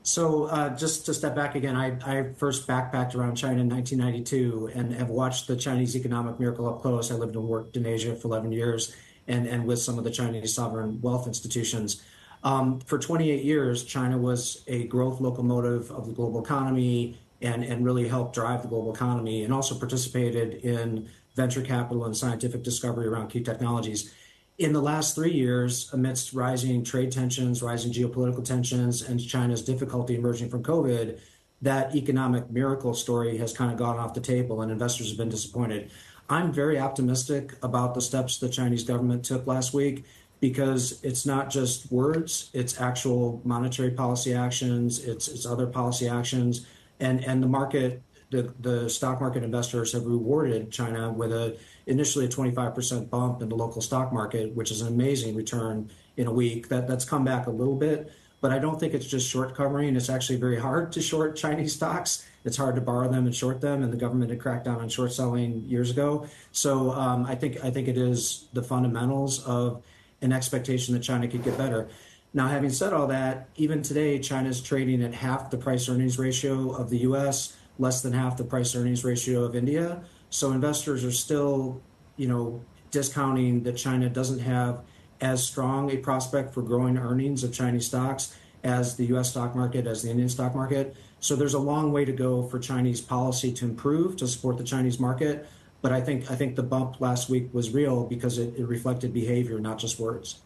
So just to step back again, I first backpacked around China in 1992 and have watched the Chinese economic miracle up close. I lived and worked in Asia for 11 years and with some of the Chinese sovereign wealth institutions. For 28 years, China was a growth locomotive of the global economy and really helped drive the global economy and also participated in venture capital and scientific discovery around key technologies. In the last 3 years, amidst rising trade tensions, rising geopolitical tensions, and China's difficulty emerging from COVID, that economic miracle story has kind of gone off the table and investors have been disappointed. I'm very optimistic about the steps the Chinese government took last week because it's not just words, it's actual monetary policy actions, it's other policy actions, and the market, the stock market investors have rewarded China with initially a 25% bump in the local stock market, which is an amazing return in a week. That's come back a little bit, but I don't think it's just short covering. It's actually very hard to short Chinese stocks. It's hard to borrow them and short them, and the government had cracked down on short selling years ago. So I think it is the fundamentals of an expectation that China could get better. Now, having said all that, even today, China's trading at half the price earnings ratio of the US, less than half the price earnings ratio of India. So investors are still, discounting that China doesn't have as strong a prospect for growing earnings of Chinese stocks as the US stock market, as the Indian stock market. So there's a long way to go for Chinese policy to improve to support the Chinese market. But I think the bump last week was real because it reflected behavior, not just words.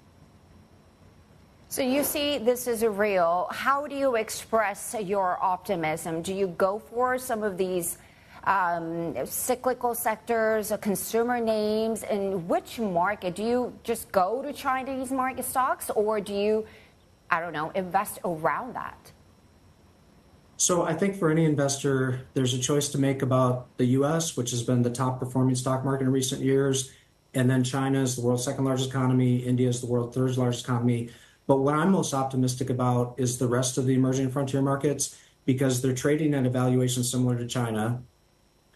So you see this is real. How do you express your optimism? Do you go for some of these cyclical sectors, consumer names? In which market? Do you just go to Chinese market stocks, or do you, invest around that? So I think for any investor, there's a choice to make about the US, which has been the top performing stock market in recent years. And then China is the world's second largest economy. India is the world's third largest economy. But what I'm most optimistic about is the rest of the emerging frontier markets because they're trading at a valuation similar to China.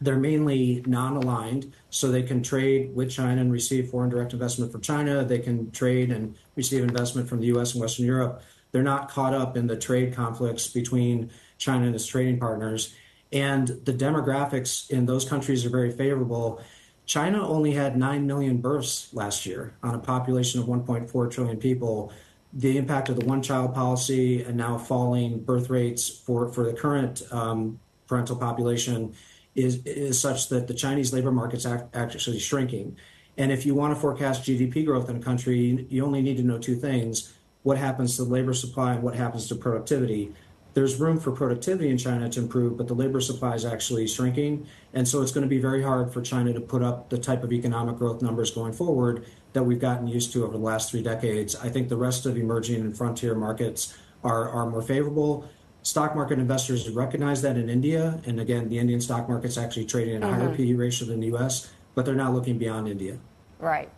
They're mainly non-aligned, so they can trade with China and receive foreign direct investment from China. They can trade and receive investment from the US and Western Europe. They're not caught up in the trade conflicts between China and its trading partners. And the demographics in those countries are very favorable. China only had 9 million births last year on a population of 1.4 trillion people. The impact of the one-child policy and now falling birth rates for the current parental population is such that the Chinese labor market's actually shrinking. And if you want to forecast GDP growth in a country, you only need to know two things: what happens to the labor supply and what happens to productivity. There's room for productivity in China to improve, but the labor supply is actually shrinking. And so it's going to be very hard for China to put up the type of economic growth numbers going forward that we've gotten used to over the last 3 decades. I think the rest of emerging and frontier markets are more favorable. Stock market investors recognize that in India. And again, the Indian stock market's actually trading at a higher PE ratio than the US, but they're not looking beyond India. Right.